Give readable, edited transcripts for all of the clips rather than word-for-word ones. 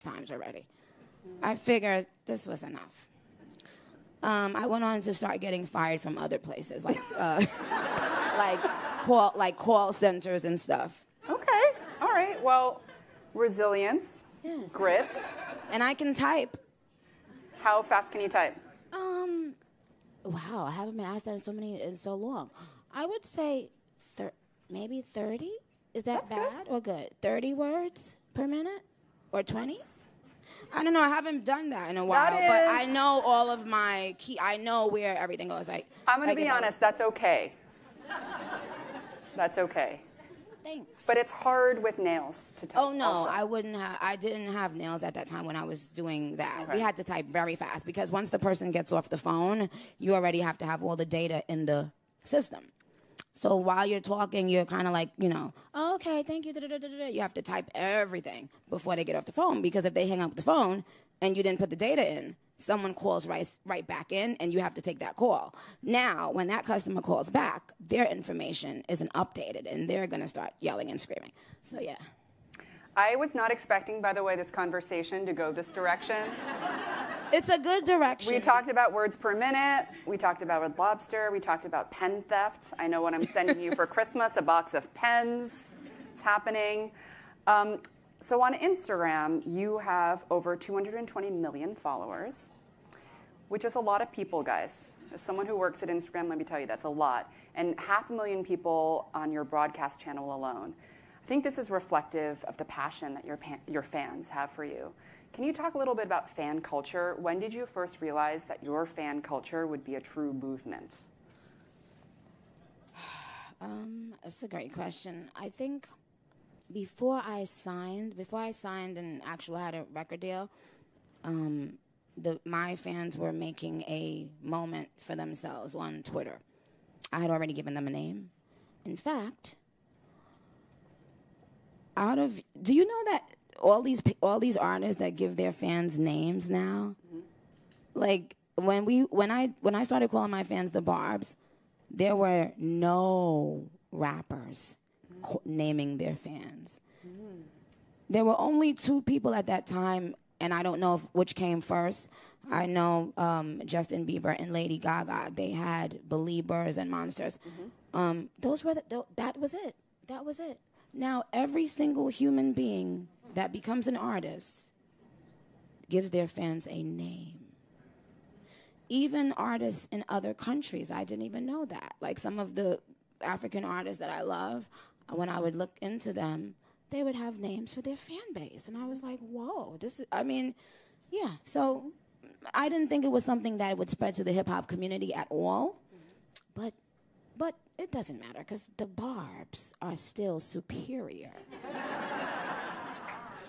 times already. I figured this was enough. I went on to start getting fired from other places, like call centers and stuff. Okay, all right. Well, resilience, Yes. grit. And I can type. How fast can you type? Wow, I haven't been asked that in so long. I would say maybe 30. Is that bad or good? 30 words per minute or 20? I don't know. I haven't done that in a while, but I know all of my key. I know where everything goes. Like I'm going to be honest. That's okay. That's okay. Thanks. But it's hard with nails to type. Oh no, also. I didn't have nails at that time when I was doing that. Okay. We had to type very fast because once the person gets off the phone, you already have to have all the data in the system. So while you're talking, you're kind of like, oh, okay, thank you. You have to type everything before they get off the phone because if they hang up the phone and you didn't put the data in, someone calls right back in and you have to take that call. Now, when that customer calls back, their information isn't updated and they're going to start yelling and screaming. So, yeah. I was not expecting, by the way, this conversation to go this direction. It's a good direction. We talked about words per minute. We talked about Red Lobster. We talked about pen theft. I know what I'm sending you for Christmas, a box of pens. It's happening. So on Instagram, you have over 220 million followers, which is a lot of people, guys. As someone who works at Instagram, let me tell you, that's a lot. And 500,000 people on your broadcast channel alone. I think this is reflective of the passion that your fans have for you. Can you talk a little bit about fan culture? When did you first realize that your fan culture would be a true movement? That's a great question. I think before I signed and actually had a record deal, my fans were making a moment for themselves on Twitter. I had already given them a name. In fact, do you know that all these artists that give their fans names now, like when I started calling my fans the Barbs, there were no rappers naming their fans. There were only 2 people at that time, and I don't know which came first. I know Justin Bieber and Lady Gaga. They had Beliebers and Monsters. Those were that was it. That was it. Now every single human being that becomes an artist gives their fans a name. Even artists in other countries, I didn't even know that. Like some of the African artists that I love, when I would look into them, they would have names for their fan base. And I was like, whoa, yeah. So I didn't think it was something that would spread to the hip-hop community at all. But it doesn't matter because the Barbs are still superior.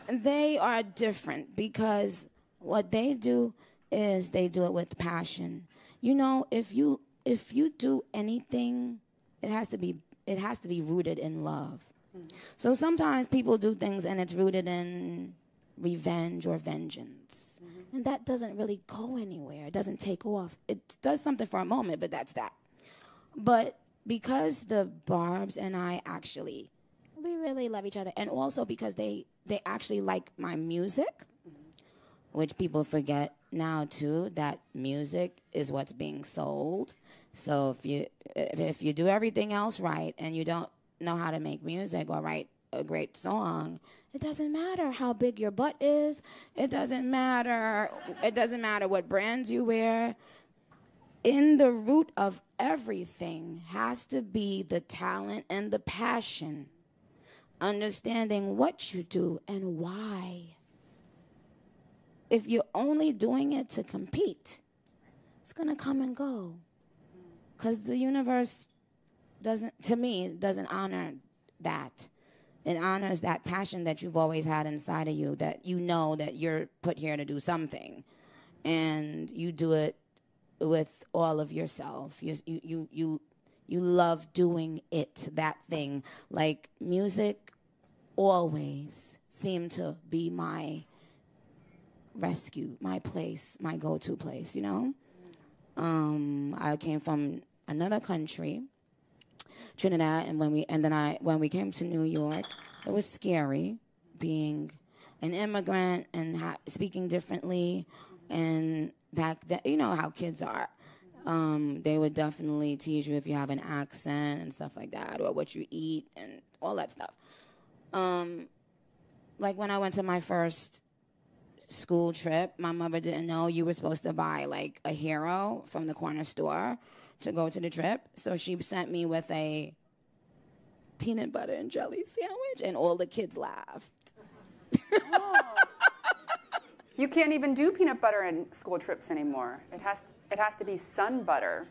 They are different because what they do is they do it with passion. If you do anything, it has to be rooted in love. So sometimes people do things and it's rooted in revenge or vengeance. And that doesn't really go anywhere. It doesn't take off. It does something for a moment, but that's that. But because the Barbs and I we really love each other. And also because they actually like my music, which people forget now too, that music is what's being sold. So if you do everything else right and you don't know how to make music or write a great song, it doesn't matter how big your butt is. It doesn't matter what brands you wear. In the root of everything has to be the talent and the passion. Understanding what you do and why. If you're only doing it to compete, it's going to come and go. Because the universe doesn't honor that. It honors that passion that you've always had inside of you, that you know that you're put here to do something. And you do it with all of yourself. You love doing it, that thing. Like music always seemed to be my rescue, my place, my go-to place, I came from another country, Trinidad, and when we came to New York, it was scary being an immigrant and speaking differently. And back then, you know how kids are. They would definitely tease you if you have an accent and stuff like that, or what you eat and all that stuff. Like when I went to my first school trip, my mother didn't know you were supposed to buy like a hero from the corner store to go to the trip. So she sent me with a peanut butter and jelly sandwich, and all the kids laughed. Oh. You can't even do peanut butter in school trips anymore. It has to be sun butter.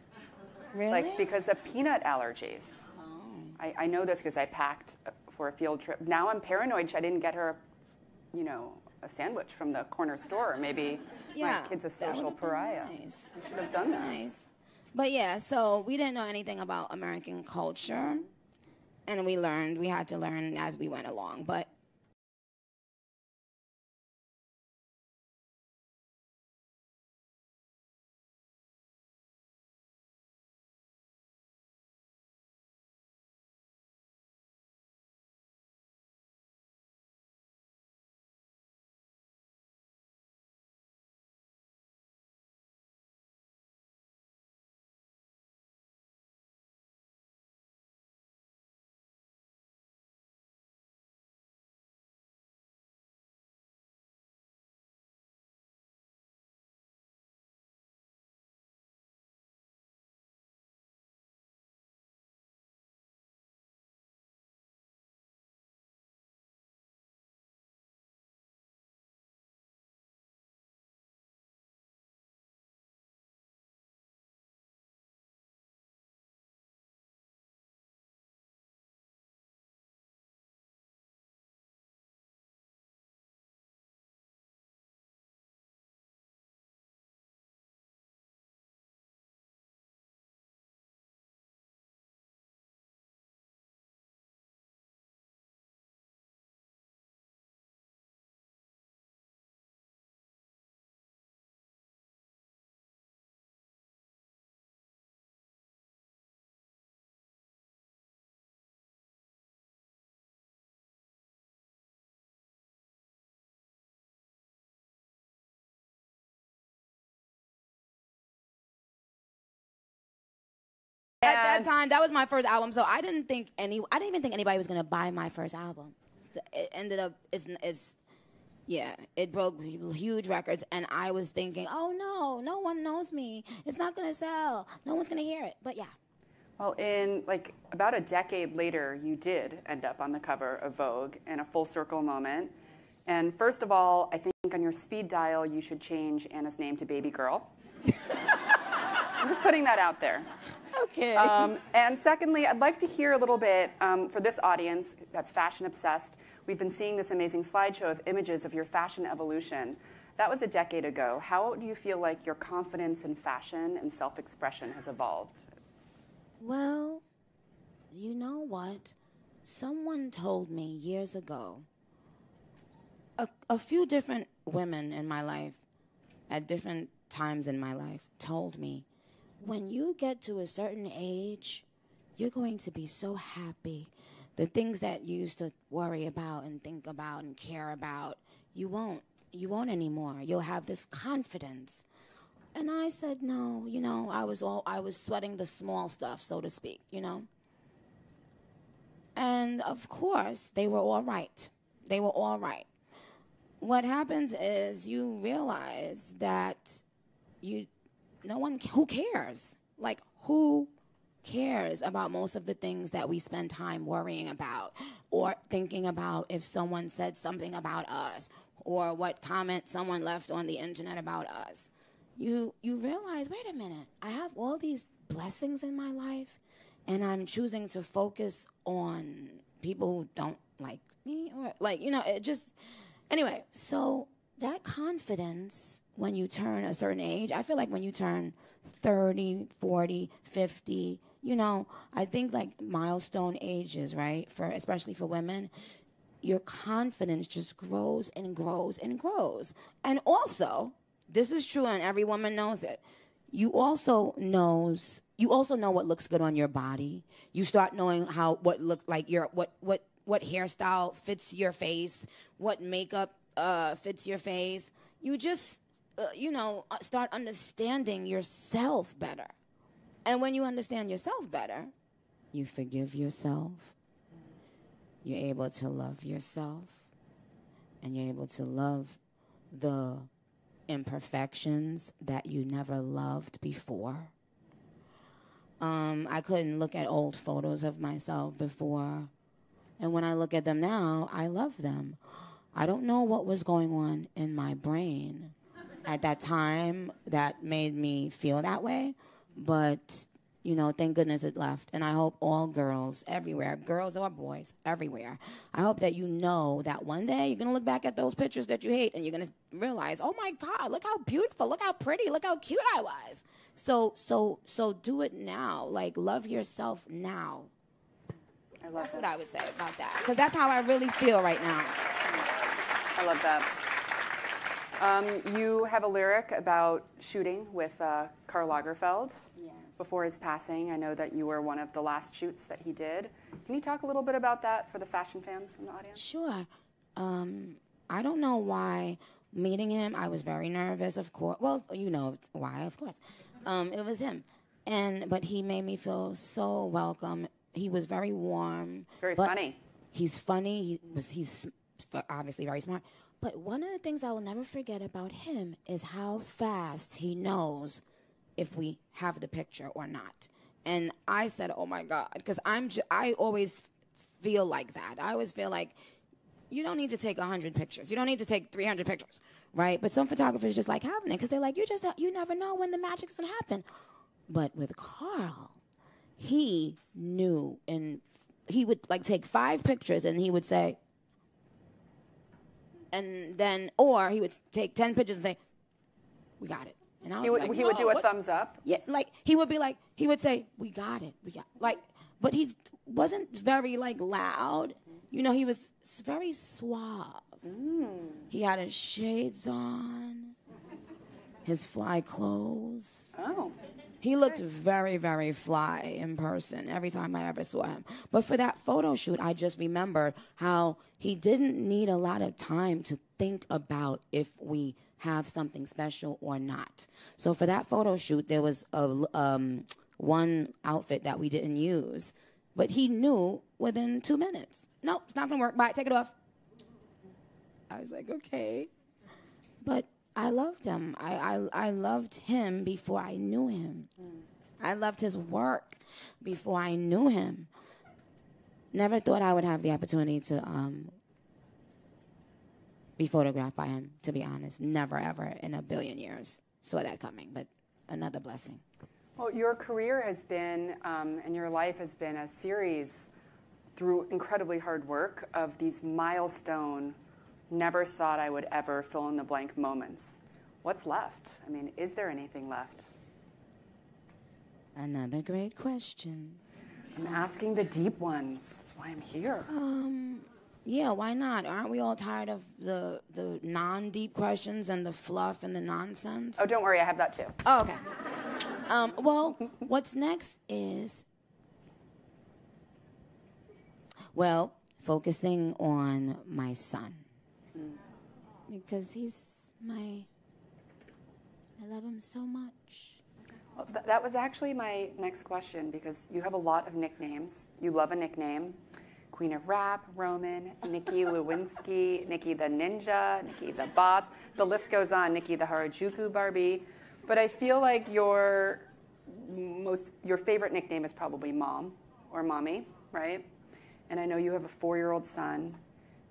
Really? Like because of peanut allergies. Oh. I know this because I packed for a field trip. Now I'm paranoid I didn't get her, a sandwich from the corner store. Maybe my kid's a social pariah. Nice. I should have done that. Nice. But yeah, so we didn't know anything about American culture, and we had to learn as we went along. But at that time, that was my first album, so I didn't even think anybody was gonna buy my first album. So it ended up, it broke huge records, and I was thinking, oh no one knows me. It's not gonna sell. No one's gonna hear it. But yeah. Well, in about a decade later, you did end up on the cover of Vogue in a full circle moment. And first of all, I think on your speed dial, you should change Anna's name to Baby Girl. I'm just putting that out there. Okay. And secondly, I'd like to hear a little bit for this audience that's fashion obsessed. We've been seeing this amazing slideshow of images of your fashion evolution. That was a decade ago. How do you feel like your confidence in fashion and self-expression has evolved? Well, you know what? Someone told me years ago, a few different women in my life, at different times in my life, told me, when you get to a certain age, you're going to be so happy. The things that you used to worry about and think about and care about, you won't anymore. You'll have this confidence. And I said, no, I was sweating the small stuff, so to speak, And of course, they were all right. They were all right. What happens is you realize that who cares? Like, who cares about most of the things that we spend time worrying about or thinking about if someone said something about us or what comment someone left on the internet about us? You realize, wait a minute, I have all these blessings in my life, and I'm choosing to focus on people who don't like me or it just, anyway, so that confidence when you turn a certain age, I feel like when you turn 30, 40, 50, I think like milestone ages, right? Especially for women, your confidence just grows and grows and grows. And also, this is true and every woman knows it. You also know what looks good on your body. You start knowing what looks like what hairstyle fits your face, what makeup fits your face. You just, start understanding yourself better. And when you understand yourself better, you forgive yourself. You're able to love yourself. And you're able to love the imperfections that you never loved before. I couldn't look at old photos of myself before. And when I look at them now, I love them. I don't know what was going on in my brain at that time that made me feel that way. But, thank goodness it left. And I hope all girls everywhere, girls or boys everywhere, I hope that you know that one day you're going to look back at those pictures that you hate and you're going to realize, oh, my God, look how beautiful, look how pretty, look how cute I was. So do it now. Like, love yourself now. That's what I would say about that. Because that's how I really feel right now. I love that. You have a lyric about shooting with Karl Lagerfeld. Yes. Before his passing. I know that you were one of the last shoots that he did. Can you talk a little bit about that for the fashion fans in the audience? Sure. I don't know why meeting him, I was very nervous, of course. Well, you know why, of course. It was him. But he made me feel so welcome. He was very warm. Very funny. He's funny. He's obviously very smart. But one of the things I will never forget about him is how fast he knows if we have the picture or not. And I said, oh, my God, because I always feel like that. I always feel like you don't need to take 100 pictures. You don't need to take 300 pictures, right? But some photographers just like having it because they're like, you never know when the magic's going to happen. But with Karl, he knew, and he would take 5 pictures and he would say, and then, or he would take 10 pictures and say, we got it. And I was he would do a thumbs up. Yeah, he would say, we got it. But he wasn't very loud. He was very suave. He had his shades on, his fly clothes. Oh. He looked very, very fly in person every time I ever saw him. But for that photo shoot, I just remember how he didn't need a lot of time to think about if we have something special or not. So for that photo shoot, there was one outfit that we didn't use. But he knew within 2 minutes. Nope, it's not going to work. Bye, take it off. I was like, okay. But I loved him. I loved him before I knew him. I loved his work before I knew him. Never thought I would have the opportunity to be photographed by him, to be honest. Never, ever in a billion years saw that coming, but another blessing. Well, your career has been, and your life has been a series through incredibly hard work of these milestone, never thought I would ever fill in the blank moments. What's left? I mean, is there anything left? Another great question. I'm asking the deep ones. That's why I'm here. Yeah, why not? Aren't we all tired of the non-deep questions and the fluff and the nonsense? Oh, don't worry, I have that too. Oh, okay. Well, what's next is, focusing on my son. Because I love him so much. Well, that was actually my next question, because you have a lot of nicknames. You love a nickname. Queen of Rap, Roman, Nikki Lewinsky, Nikki the Ninja, Nikki the Boss. The list goes on, Nikki the Harajuku Barbie. But I feel like your favorite nickname is probably Mom or Mommy, right? And I know you have a 4-year-old son.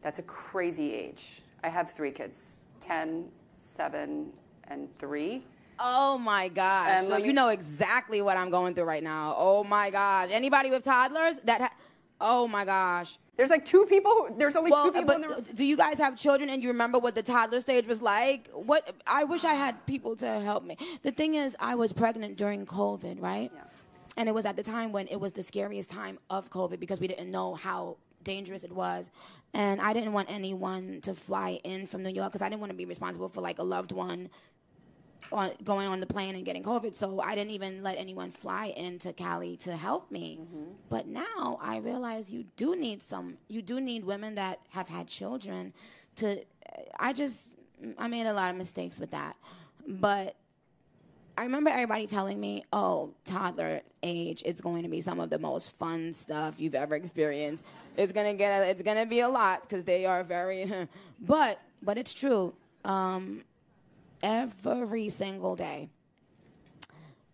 That's a crazy age. I have 3 kids, 10, 7, and 3. Oh, my gosh. So you know exactly what I'm going through right now. Oh, my gosh. Anybody with toddlers? Oh, my gosh. There's like 2 people. There's only 2 people in the room. Do you guys have children and you remember what the toddler stage was like? I wish I had people to help me. The thing is, I was pregnant during COVID, right? Yeah. And it was at the time when it was the scariest time of COVID because we didn't know how dangerous it was. And I didn't want anyone to fly in from New York because I didn't want to be responsible for a loved one going on the plane and getting COVID. So I didn't even let anyone fly into Cali to help me. Mm-hmm. But now I realize you do need women that have had children to I made a lot of mistakes with that. But I remember everybody telling me, oh, toddler age, it's going to be some of the most fun stuff you've ever experienced. It's gonna be a lot because they are very, but it's true. Every single day,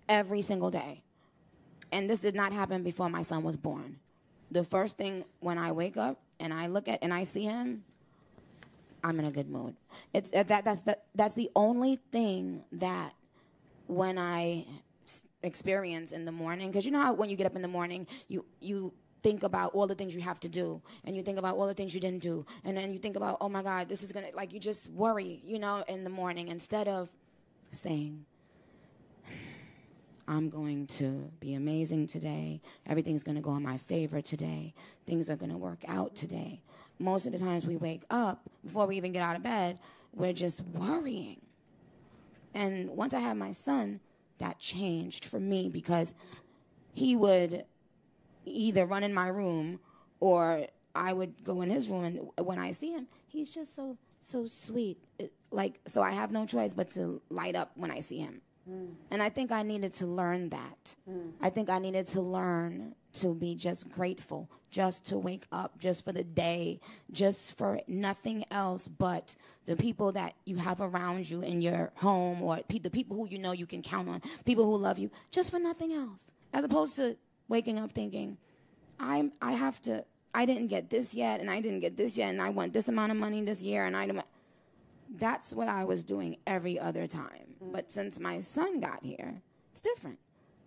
and this did not happen before my son was born. The first thing when I wake up and I look at and I see him, I'm in a good mood. That's the only thing that when I experience in the morning, because you know how when you get up in the morning, you think about all the things you have to do, and you think about all the things you didn't do, and then you think about, oh my God, this is gonna, like, you just worry, in the morning, instead of saying, I'm going to be amazing today, everything's gonna go in my favor today, things are gonna work out today. Most of the times we wake up, before we even get out of bed, we're just worrying. And once I had my son, that changed for me, because he would either run in my room or I would go in his room, and when I see him, he's just so sweet. So I have no choice but to light up when I see him. And I think I needed to learn that. I think I needed to learn to be just grateful, just to wake up, just for the day, just for nothing else but the people that you have around you in your home, or the people who you can count on, people who love you, just for nothing else. As opposed to waking up thinking, I didn't get this yet, and I didn't get this yet, and I want this amount of money this year, and that's what I was doing every other time. But since my son got here, it's different.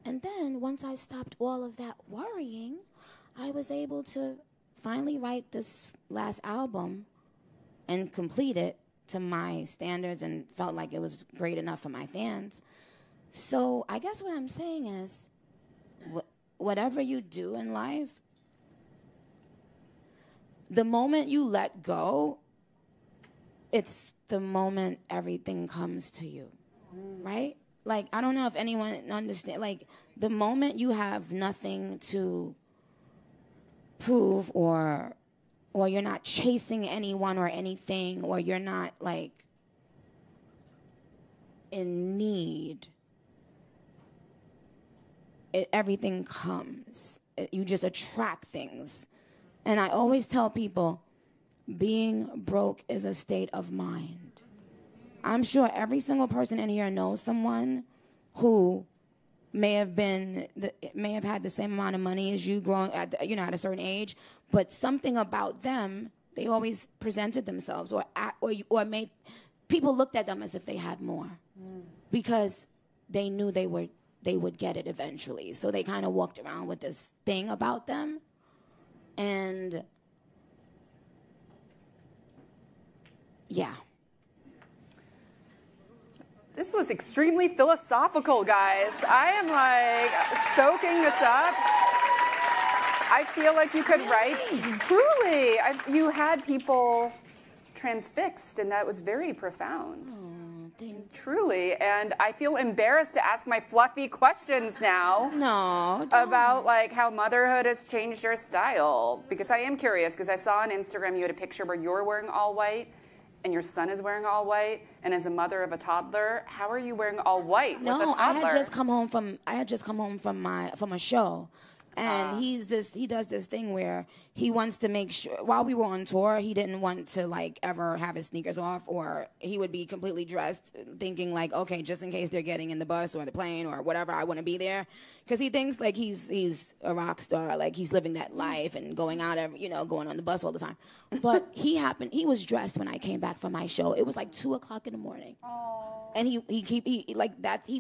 And then once I stopped all of that worrying, I was able to finally write this last album and complete it to my standards, and felt like it was great enough for my fans. So I guess what I'm saying is, whatever you do in life, the moment you let go, it's the moment everything comes to you, right? Like, I don't know if anyone understands. Like, the moment you have nothing to prove, or you're not chasing anyone or anything, or you're not, like, in need, everything comes. You just attract things. And I always tell people, being broke is a state of mind. I'm sure every single person in here knows someone who may have had the same amount of money as you growing at a certain age, but something about them, they always presented themselves or made people looked at them as if they had more, because they knew they would get it eventually. So they kind of walked around with this thing about them. And yeah. This was extremely philosophical, guys. I am like soaking this up. I feel like you could write, truly, you had people transfixed, and that was very profound. Truly, and I feel embarrassed to ask my fluffy questions now. No, about like how motherhood has changed your style, because I am curious, because I saw on Instagram you had a picture where you're wearing all white and your son is wearing all white, and as a mother of a toddler, how are you wearing all white with a toddler? I had just come home from a show. And he does this thing where he wants to make sure, while we were on tour, he didn't want to like ever have his sneakers off, or he would be completely dressed thinking like, okay, just in case they're getting in the bus or the plane or whatever, I want to be there. Because he thinks like he's a rock star, like he's living that life and going out, going on the bus all the time. But he was dressed when I came back from my show. It was like 2:00 in the morning. Aww. And he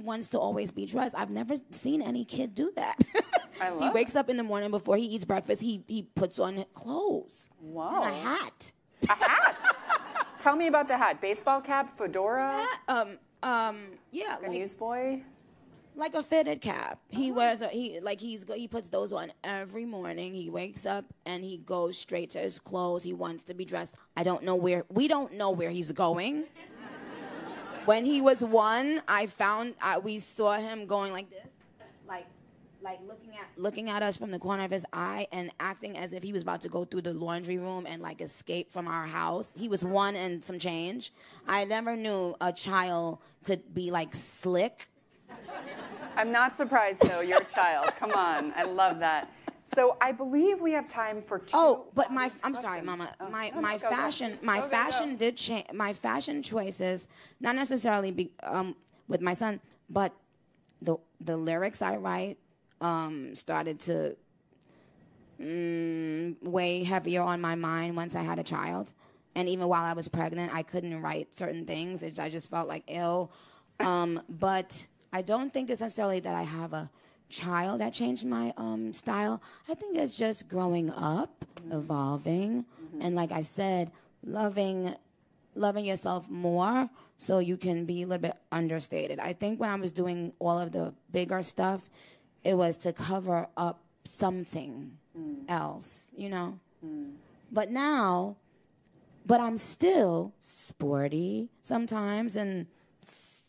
wants to always be dressed. I've never seen any kid do that. He wakes up in the morning before he eats breakfast. He puts on clothes. Wow. And a hat. A hat? Tell me about the hat. Baseball cap, fedora? Yeah. A newsboy? Like a fitted cap. He wears he puts those on every morning. He wakes up and he goes straight to his clothes. He wants to be dressed. We don't know where he's going. When he was 1, we saw him going like this, like like looking at us from the corner of his eye and acting as if he was about to go through the laundry room and like escape from our house. He was one and some change. I never knew a child could be like slick. I'm not surprised though. You're a child. Come on, I love that. So I believe we have time for two. Oh, but I'm questions. sorry, Mama. Oh, My go, fashion go. did change. My fashion choices, not necessarily with my son, but the lyrics I write started to weigh heavier on my mind once I had a child. And even while I was pregnant, I couldn't write certain things. I just felt like ill. But I don't think it's necessarily that I have a child that changed my style. I think it's just growing up, evolving, and like I said, loving yourself more so you can be a little bit understated. I think when I was doing all of the bigger stuff, it was to cover up something else, you know? But now, I'm still sporty sometimes and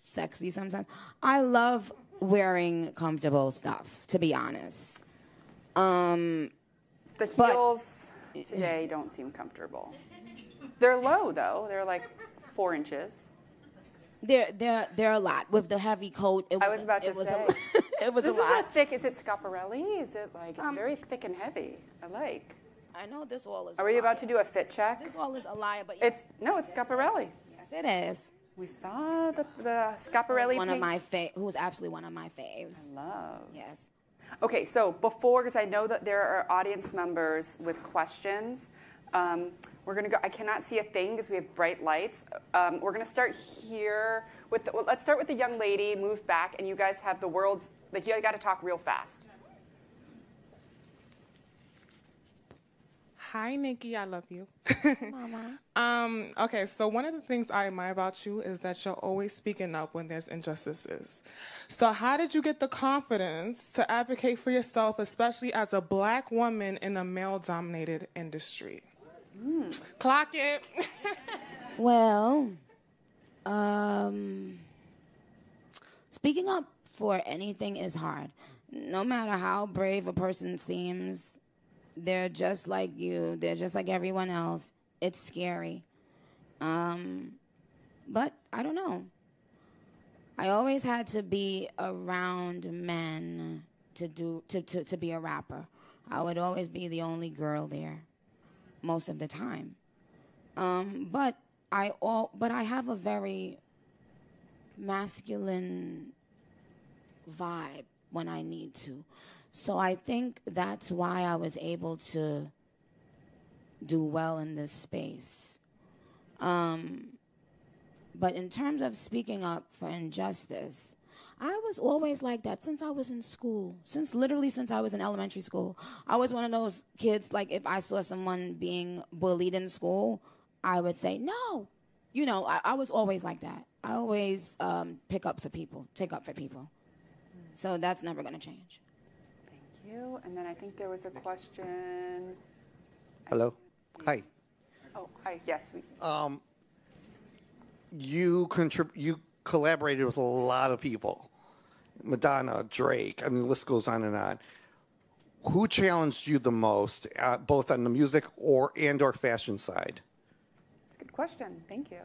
sexy sometimes. I love wearing comfortable stuff, to be honest. The heels today don't seem comfortable. They're low though. They're like 4 inches. They're a lot with the heavy coat. I was about to say. It was this a lot. Is it thick? Is it scaparelli? Is it like it's very thick and heavy? I like. I know this wall is. Are we about to do a fit check? This wall is a liar, but it's scaparelli. Yes, it is. We saw the scaparelli. Who's absolutely one of my faves. I love. Yes. Okay, so because I know that there are audience members with questions, we're gonna go. I cannot see a thing because we have bright lights. We're gonna start here with. Let's start with the young lady. Move back, and you guys have the world's. Like you got to talk real fast. Hi, Nikki. I love you. Mama. Okay, so one of the things I admire about you is that you're always speaking up when there's injustices. So how did you get the confidence to advocate for yourself, especially as a Black woman in a male-dominated industry? Clock it. Well, speaking up for anything is hard. No matter how brave a person seems, they're just like you. They're just like everyone else. It's scary. But I don't know. I always had to be around men to be a rapper. I would always be the only girl there most of the time. But I have a very masculine vibe when I need to. So I think that's why I was able to do well in this space. But in terms of speaking up for injustice, I was always like that since I was in school, since I was in elementary school. I was one of those kids, like if I saw someone being bullied in school, I would say, no. You know, I was always like that. I always take up for people. So that's never going to change. You. And then I think there was a question. Hello. Hi. Oh, hi. Yes. You collaborated with a lot of people. Madonna, Drake. I mean, the list goes on and on. Who challenged you the most, both on the music or fashion side? That's a good question. Thank you.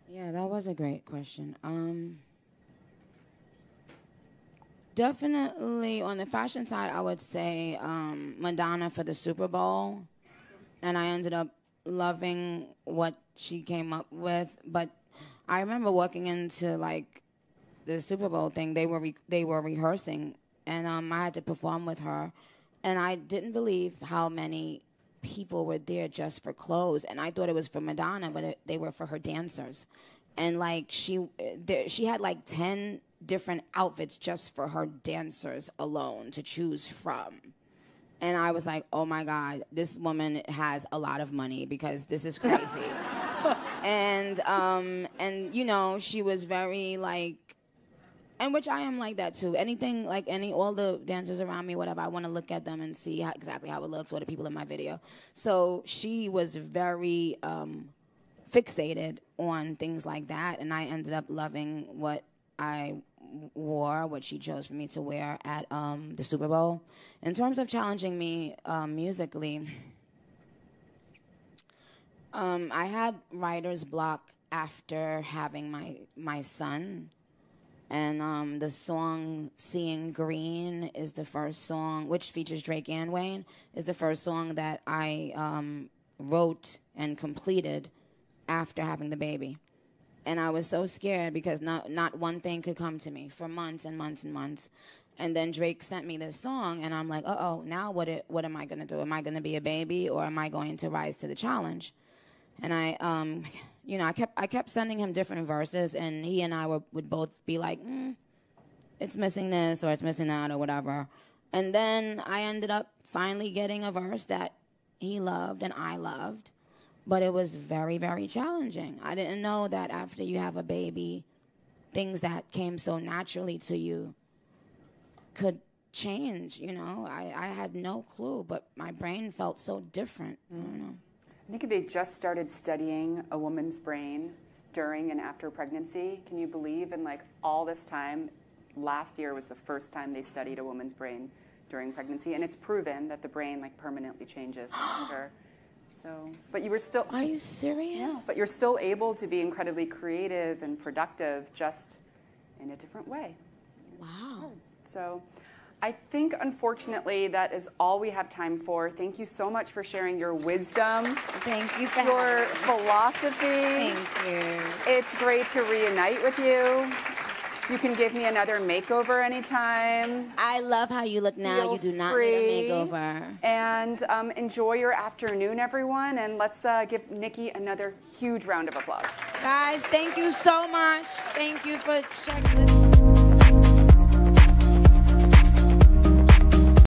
Yeah, that was a great question. Definitely on the fashion side, I would say Madonna for the Super Bowl. And I ended up loving what she came up with. But I remember walking into, like, the Super Bowl thing. They were rehearsing, and I had to perform with her. And I didn't believe how many people were there just for clothes. And I thought it was for Madonna, but they were for her dancers. And, like, she had, like, 10 different outfits just for her dancers alone to choose from. And I was like, oh my God, this woman has a lot of money because this is crazy. and you know, she was very like, and which I am like that too. Anything, like all the dancers around me, whatever, I want to look at them and see exactly how it looks, or the people in my video. So she was very fixated on things like that, and I ended up loving what I wore, what she chose for me to wear at the Super Bowl. In terms of challenging me musically, I had writer's block after having my son. And the song Seeing Green is the first song, which features Drake and Wayne, is the first song that I wrote and completed after having the baby. And I was so scared because not one thing could come to me for months and months and months. And then Drake sent me this song, and I'm like, uh-oh, now what am I going to do? Am I going to be a baby, or am I going to rise to the challenge? And I kept sending him different verses, and he and I would both be like, it's missing this, or it's missing that, or whatever. And then I ended up finally getting a verse that he loved and I loved. But it was very, very challenging. I didn't know that after you have a baby, things that came so naturally to you could change, you know. I had no clue, but my brain felt so different. I don't know. I think they just started studying a woman's brain during and after pregnancy. Can you believe? And like all this time, last year was the first time they studied a woman's brain during pregnancy. And it's proven that the brain like permanently changes after. So, but you were still... Are you serious? Yeah, but you're still able to be incredibly creative and productive, just in a different way. Wow. So I think, unfortunately, that is all we have time for. Thank you so much for sharing your wisdom. Thank you for your philosophy. Thank you. It's great to reunite with you. You can give me another makeover anytime. I love how you look now. Feel you do not free. need a makeover. And enjoy your afternoon, everyone. And let's give Nicki another huge round of applause. Guys, thank you so much. Thank you for checking this out.